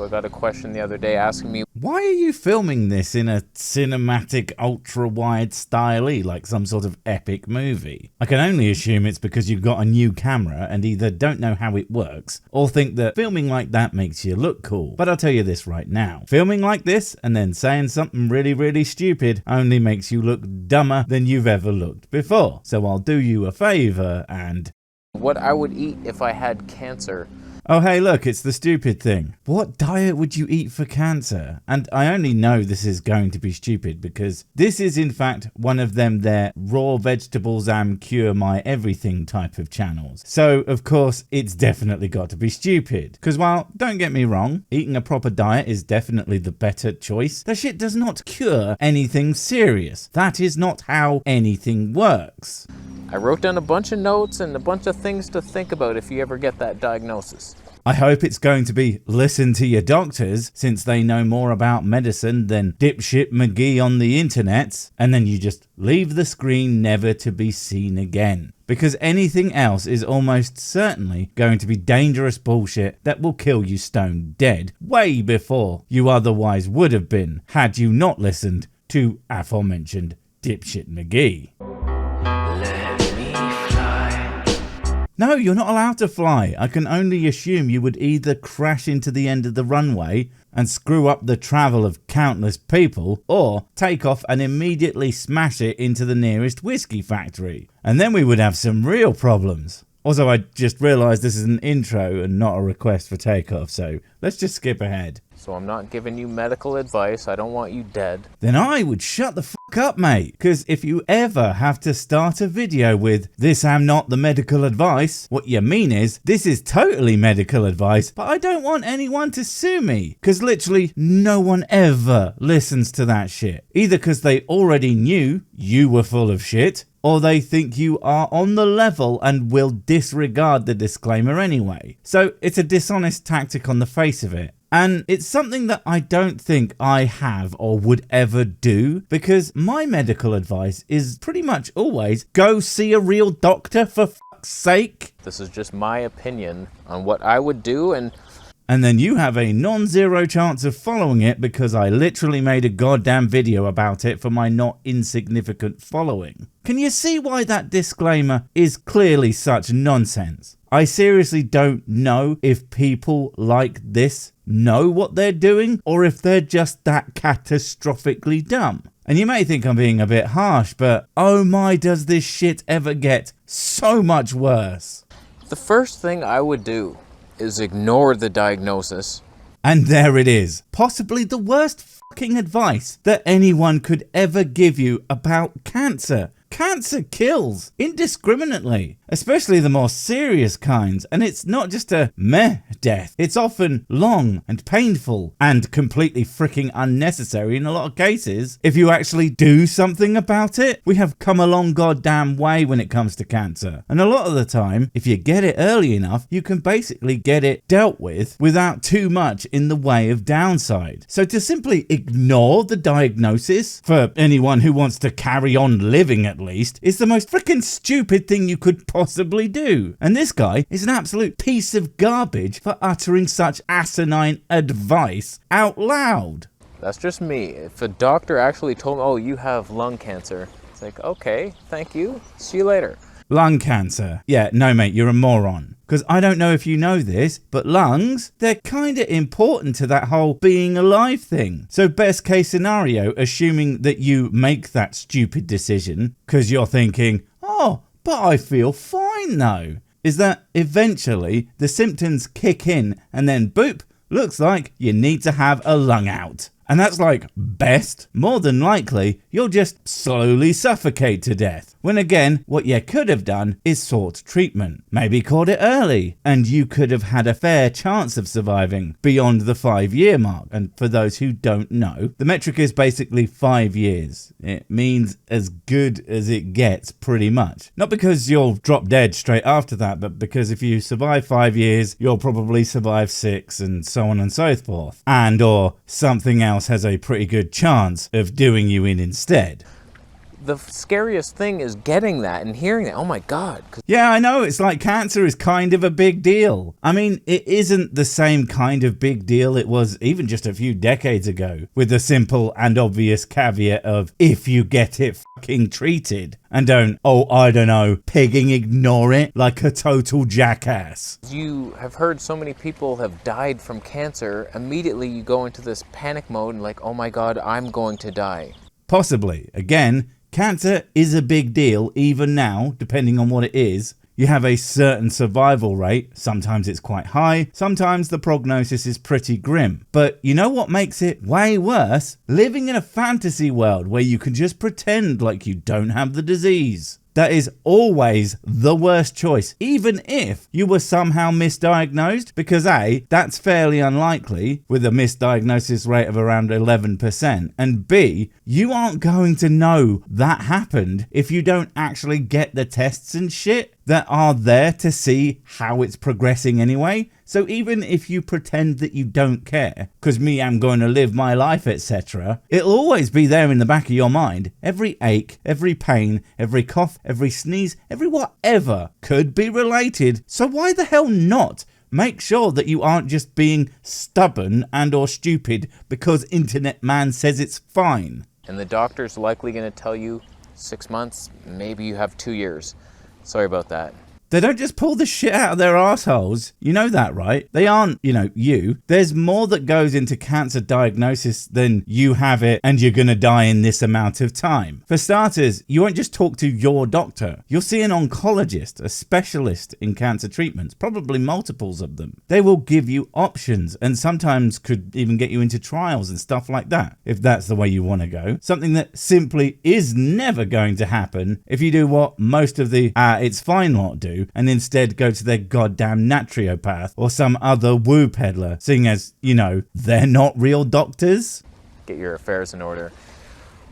So I got a question the other day asking me, why are you filming this in a cinematic ultra-wide style like some sort of epic movie? I can only assume it's because you've got a new camera and either don't know how it works or think that filming like that makes you look cool. But I'll tell you this right now, filming like this and then saying something really stupid only makes you look dumber than you've ever looked before. So I'll do you a favor and... what I would eat if I had cancer. Oh hey look, it's the stupid thing. What diet would you eat for cancer? And I only know this is going to be stupid because this is in fact one of them their raw vegetables and cure my everything type of channels. So of course it's definitely got to be stupid. Because while, don't get me wrong, eating a proper diet is definitely the better choice, the shit does not cure anything serious. That is not how anything works. I wrote down a bunch of notes and a bunch of things to think about if you ever get that diagnosis. I hope it's going to be listen to your doctors, since they know more about medicine than dipshit McGee on the internet, and then you just leave the screen never to be seen again. Because anything else is almost certainly going to be dangerous bullshit that will kill you stone dead way before you otherwise would have been had you not listened to aforementioned dipshit McGee. No, you're not allowed to fly. I can only assume you would either crash into the end of the runway and screw up the travel of countless people, or take off and immediately smash it into the nearest whiskey factory. And then we would have some real problems. Also, I just realised this is an intro and not a request for takeoff, so let's just skip ahead. So I'm not giving you medical advice. I don't want you dead. Then I would shut the fuck up, mate. Because if you ever have to start a video with, "This am not the medical advice," what you mean is, this is totally medical advice, but I don't want anyone to sue me. Because literally no one ever listens to that shit. Either because they already knew you were full of shit, or they think you are on the level and will disregard the disclaimer anyway. So it's a dishonest tactic on the face of it. And it's something that I don't think I have or would ever do, because my medical advice is pretty much always go see a real doctor for fuck's sake. This is just my opinion on what I would do, and then you have a non-zero chance of following it because I literally made a goddamn video about it for my not insignificant following. Can you see why that disclaimer is clearly such nonsense? I seriously don't know if people like this know what they're doing or if they're just that catastrophically dumb. And you may think I'm being a bit harsh, but oh my, does this shit ever get so much worse. the first thing I would do is ignore the diagnosis. And there it is, possibly the worst fucking advice that anyone could ever give you about cancer. Cancer kills indiscriminately, especially the more serious kinds, and it's not just a meh death, it's often long and painful and completely freaking unnecessary in a lot of cases if you actually do something about it. We have come a long goddamn way when it comes to cancer, and a lot of the time, if you get it early enough, you can basically get it dealt with without too much in the way of downside. So to simply ignore the diagnosis, for anyone who wants to carry on living at least, is the most freaking stupid thing you could possibly do. And this guy is an absolute piece of garbage for uttering such asinine advice out loud. That's just me. If a doctor actually told me, oh, you have lung cancer, it's like, okay, thank you, see you later. Lung cancer. Yeah, no mate, you're a moron. Because I don't know if you know this, but lungs, they're kind of important to that whole being alive thing. So best case scenario, assuming that you make that stupid decision, because you're thinking, oh, but I feel fine though, is that eventually the symptoms kick in and then boop, looks like you need to have a lung out. And that's like best, more than likely, you'll just slowly suffocate to death. When again, what you could have done is sought treatment. Maybe caught it early, and you could have had a fair chance of surviving beyond the 5-year mark. And for those who don't know, the metric is basically 5 years. It means as good as it gets, pretty much. Not because you'll drop dead straight after that, but because if you survive 5 years, you'll probably survive 6, and so on and so forth. And or something else has a pretty good chance of doing you in instead. the scariest thing is getting that and hearing that. Oh my God. Yeah, I know. It's like cancer is kind of a big deal. I mean, it isn't the same kind of big deal it was even just a few decades ago, with the simple and obvious caveat of if you get it fucking treated and don't, I don't know, pigging ignore it like a total jackass. You have heard so many people have died from cancer. Immediately you go into this panic mode and like, oh my God, I'm going to die. Possibly. Again, cancer is a big deal even now, depending on what it is. You have a certain survival rate. Sometimes it's quite high. Sometimes the prognosis is pretty grim. But you know what makes it way worse? Living in a fantasy world where you can just pretend like you don't have the disease. That is always the worst choice, even if you were somehow misdiagnosed, because A, that's fairly unlikely with a misdiagnosis rate of around 11%, and B, you aren't going to know that happened if you don't actually get the tests and shit that are there to see how it's progressing anyway. So even if you pretend that you don't care, because me, I'm going to live my life, etc., it'll always be there in the back of your mind. Every ache, every pain, every cough, every sneeze, every whatever could be related. So why the hell not? Make sure that you aren't just being stubborn and or stupid because internet man says it's fine. And the doctor's likely going to tell you 6 months, maybe you have 2 years. Sorry about that. They don't just pull the shit out of their assholes. You know that, right? They aren't, you. There's more that goes into cancer diagnosis than you have it and you're going to die in this amount of time. For starters, you won't just talk to your doctor. You'll see an oncologist, a specialist in cancer treatments, probably multiples of them. They will give you options and sometimes could even get you into trials and stuff like that, if that's the way you want to go. Something that simply is never going to happen if you do what most of the it's fine lot do, and instead go to their goddamn naturopath or some other woo peddler, seeing as, they're not real doctors. Get your affairs in order.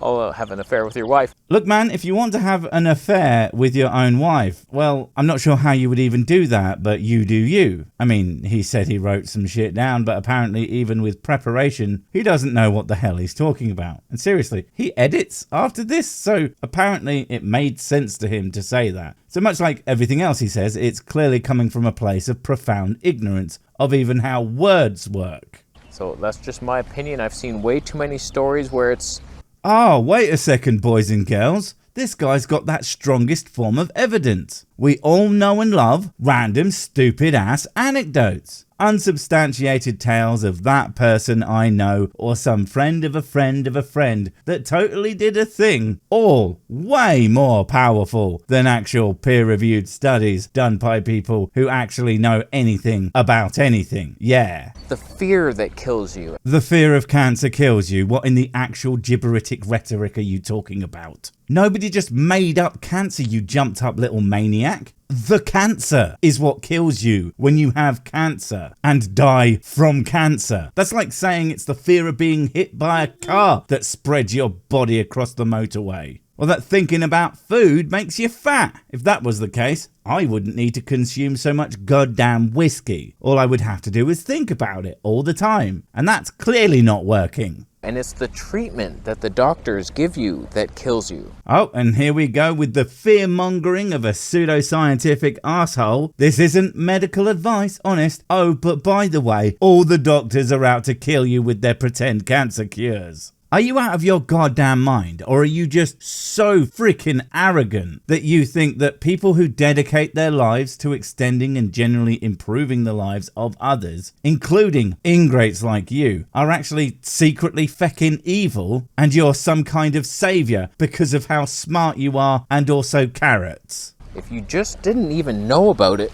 I'll have an affair with your wife. Look, man, if you want to have an affair with your own wife, well, I'm not sure how you would even do that, but you do you. I mean, he said he wrote some shit down, but apparently even with preparation, he doesn't know what the hell he's talking about. And seriously, he edits after this, so apparently it made sense to him to say that. So much like everything else he says, it's clearly coming from a place of profound ignorance of even how words work. So that's just my opinion. I've seen way too many stories where it's... Oh, wait a second, boys and girls. This guy's got that strongest form of evidence. We all know and love random stupid ass anecdotes. Unsubstantiated tales of that person I know or some friend of a friend of a friend that totally did a thing, all way more powerful than actual peer-reviewed studies done by people who actually know anything about anything. Yeah. The fear that kills you. The fear of cancer kills you. What in the actual gibberitic rhetoric are you talking about? Nobody just made up cancer, you jumped up little maniac. The cancer is what kills you when you have cancer and die from cancer. That's like saying it's the fear of being hit by a car that spreads your body across the motorway. Or that thinking about food makes you fat. If that was the case, I wouldn't need to consume so much goddamn whiskey. All I would have to do is think about it all the time. And that's clearly not working. And it's the treatment that the doctors give you that kills you. Oh, and here we go with the fear-mongering of a pseudoscientific asshole. This isn't medical advice, honest. Oh, but by the way, all the doctors are out to kill you with their pretend cancer cures. Are you out of your goddamn mind, or are you just so freaking arrogant that you think that people who dedicate their lives to extending and generally improving the lives of others, including ingrates like you, are actually secretly feckin' evil and you're some kind of savior because of how smart you are and also carrots? If you just didn't even know about it,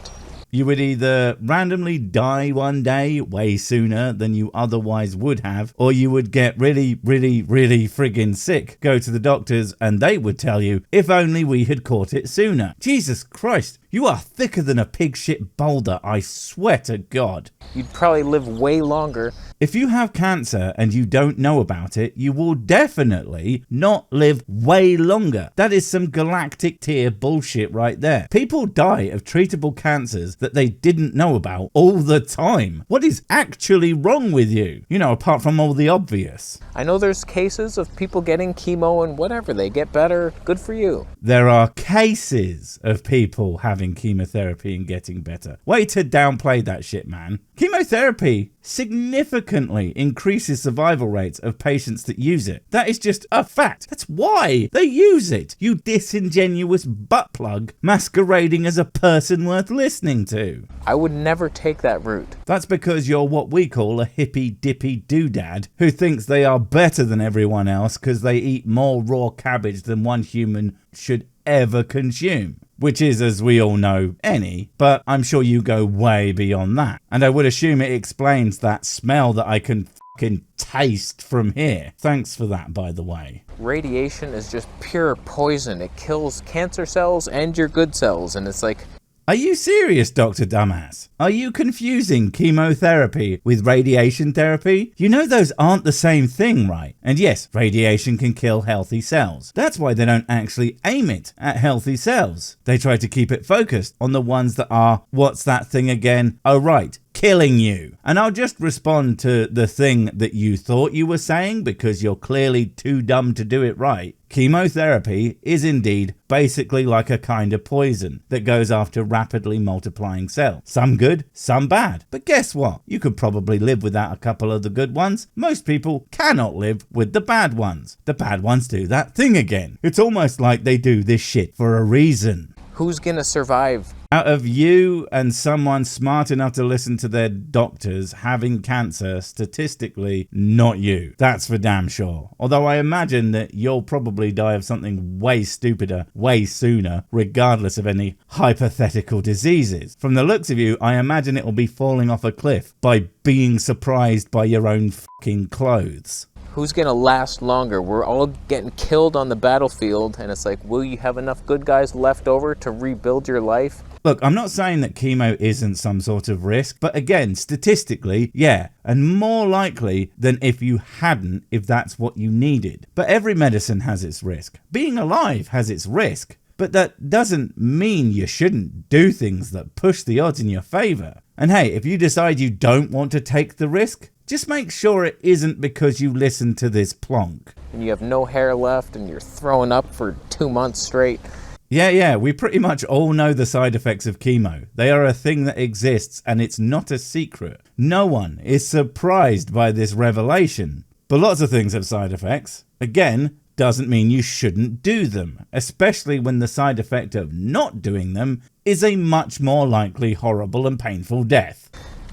you would either randomly die one day way sooner than you otherwise would have, or you would get really friggin' sick, go to the doctors, and they would tell you, if only we had caught it sooner. Jesus Christ, You are thicker than a pig shit boulder, I swear to God. You'd probably live way longer. If you have cancer and you don't know about it, you will definitely not live way longer. That is some galactic tier bullshit right there. People die of treatable cancers that they didn't know about all the time. What is actually wrong with you? You know, apart from all the obvious. I know there's cases of people getting chemo and whatever, they get better. Good for you. There are cases of people having chemotherapy and getting better. Way to downplay that shit, man. Chemotherapy significantly increases survival rates of patients that use it. That is just a fact. That's why they use it. You disingenuous butt plug masquerading as a person worth listening to. I would never take that route. That's because you're what we call a hippy dippy doodad who thinks they are better than everyone else because they eat more raw cabbage than one human should ever consume. Which is, as we all know, any, but I'm sure you go way beyond that. And I would assume it explains that smell that I can fucking taste from here. Thanks for that, by the way. Radiation is just pure poison. It kills cancer cells and your good cells, and it's like... Are you serious, Dr. Dumbass? Are you confusing chemotherapy with radiation therapy? You know those aren't the same thing, right? And yes, radiation can kill healthy cells. That's why they don't actually aim it at healthy cells. They try to keep it focused on the ones that are, what's that thing again? Oh, right. Killing you. And I'll just respond to the thing that you thought you were saying because you're clearly too dumb to do it right. Chemotherapy is indeed basically like a kind of poison that goes after rapidly multiplying cells. Some good, some bad. But guess what? You could probably live without a couple of the good ones. Most people cannot live with the bad ones. The bad ones do that thing again. It's almost like they do this shit for a reason. Who's gonna survive? Out of you and someone smart enough to listen to their doctors having cancer, statistically, not you. That's for damn sure. Although I imagine that you'll probably die of something way stupider, way sooner, regardless of any hypothetical diseases. From the looks of you, I imagine it'll be falling off a cliff by being surprised by your own fucking clothes. Who's gonna last longer? We're all getting killed on the battlefield, and it's like, will you have enough good guys left over to rebuild your life? Look, I'm not saying that chemo isn't some sort of risk, but again, statistically, yeah, and more likely than if you hadn't, if that's what you needed. But every medicine has its risk. Being alive has its risk. But that doesn't mean you shouldn't do things that push the odds in your favor. And hey, if you decide you don't want to take the risk, just make sure it isn't because you listen to this plonk. And you have no hair left and you're throwing up for 2 months straight. Yeah, we pretty much all know the side effects of chemo. They are a thing that exists and it's not a secret. No one is surprised by this revelation. But lots of things have side effects. Again, doesn't mean you shouldn't do them, especially when the side effect of not doing them is a much more likely horrible and painful death.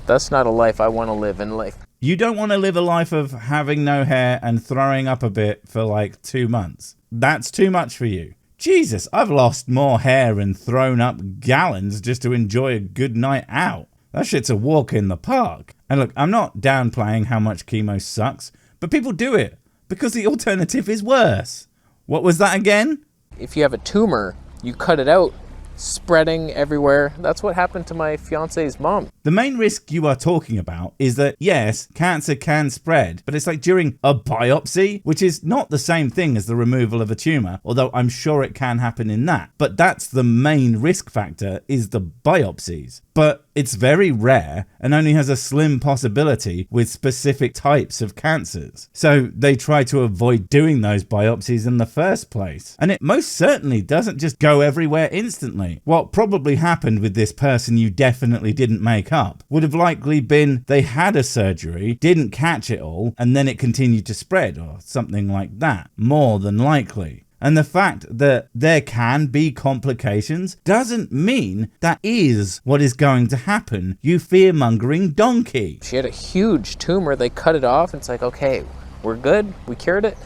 That's not a life I want to live in life. You don't want to live a life of having no hair and throwing up a bit for like 2 months. That's too much for you. Jesus, I've lost more hair and thrown up gallons just to enjoy a good night out. That shit's a walk in the park. And look, I'm not downplaying how much chemo sucks, but people do it because the alternative is worse. What was that again? If you have a tumor, you cut it out, spreading everywhere. That's what happened to my fiance's mom. The main risk you are talking about is that, yes, cancer can spread, but it's like during a biopsy, which is not the same thing as the removal of a tumor, although I'm sure it can happen in that. But that's the main risk factor, is the biopsies. But it's very rare and only has a slim possibility with specific types of cancers. So they try to avoid doing those biopsies in the first place. And it most certainly doesn't just go everywhere instantly. What probably happened with this person you definitely didn't make up would have likely been they had a surgery, didn't catch it all, and then it continued to spread or something like that. More than likely. And the fact that there can be complications doesn't mean that is what is going to happen, you fear-mongering donkey. She had a huge tumor. They cut it off. It's like, okay, we're good. We cured it.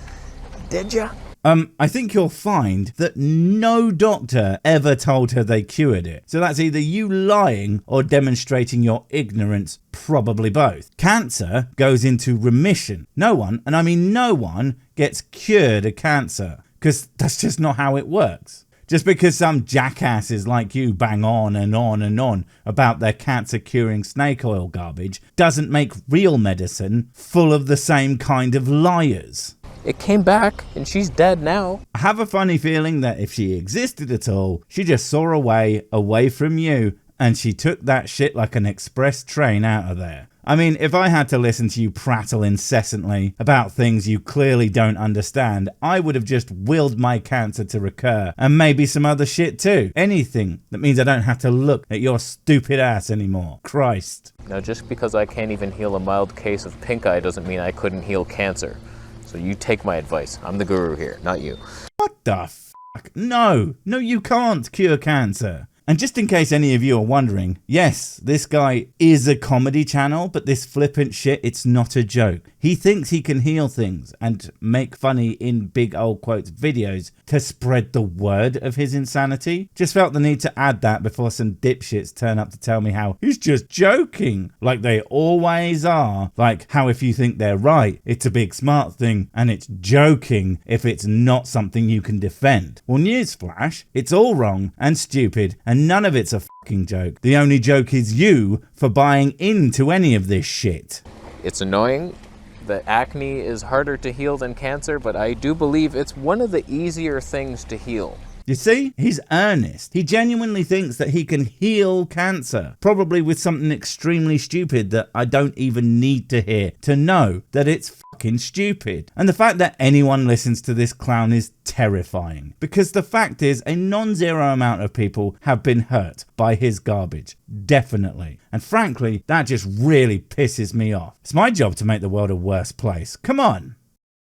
Did ya? I think you'll find that no doctor ever told her they cured it. So that's either you lying or demonstrating your ignorance, probably both. Cancer goes into remission. No one, and I mean no one, gets cured of cancer. Because that's just not how it works. Just because some jackasses like you bang on and on and on about their cancer-curing snake oil garbage doesn't make real medicine full of the same kind of liars. It came back, and she's dead now. I have a funny feeling that if she existed at all, she just saw a way away from you, and she took that shit like an express train out of there. I mean, if I had to listen to you prattle incessantly about things you clearly don't understand, I would have just willed my cancer to recur, and maybe some other shit too. Anything that means I don't have to look at your stupid ass anymore. Christ. Now, just because I can't even heal a mild case of pink eye doesn't mean I couldn't heal cancer. So you take my advice. I'm the guru here, not you. What the fuck? No, you can't cure cancer. And just in case any of you are wondering, yes, this guy is a comedy channel, but this flippant shit, it's not a joke. He thinks he can heal things and make funny in big old quotes videos to spread the word of his insanity. Just felt the need to add that before some dipshits turn up to tell me how he's just joking, like they always are. Like how if you think they're right, it's a big smart thing, and it's joking if it's not something you can defend. Well, newsflash, it's all wrong and stupid, and none of it's a fucking joke. The only joke is you for buying into any of this shit. It's annoying that acne is harder to heal than cancer, but I do believe it's one of the easier things to heal. You see, he's earnest. He genuinely thinks that he can heal cancer, probably with something extremely stupid that I don't even need to hear to know that it's fucking stupid. And the fact that anyone listens to this clown is terrifying, because the fact is a non-zero amount of people have been hurt by his garbage. Definitely. And frankly, that just really pisses me off. It's my job to make the world a worse place. Come on.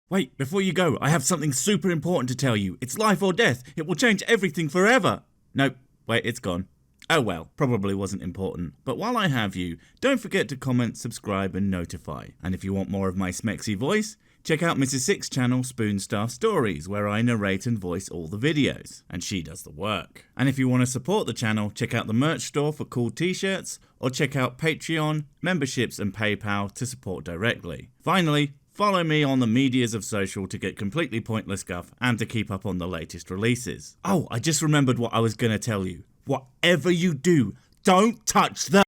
Wait, before you go, I have something super important to tell you. It's life or death. It will change everything forever. Nope, wait, it's gone. Oh well, probably wasn't important. But while I have you, don't forget to comment, subscribe and notify. And if you want more of my smexy voice, check out Mrs. Six's channel Spoonstaff Stories, where I narrate and voice all the videos, and she does the work. And if you want to support the channel, check out the merch store for cool t-shirts, or check out Patreon, memberships and PayPal to support directly. Finally, follow me on the medias of social to get completely pointless guff and to keep up on the latest releases. Oh, I just remembered what I was going to tell you. Whatever you do, don't touch the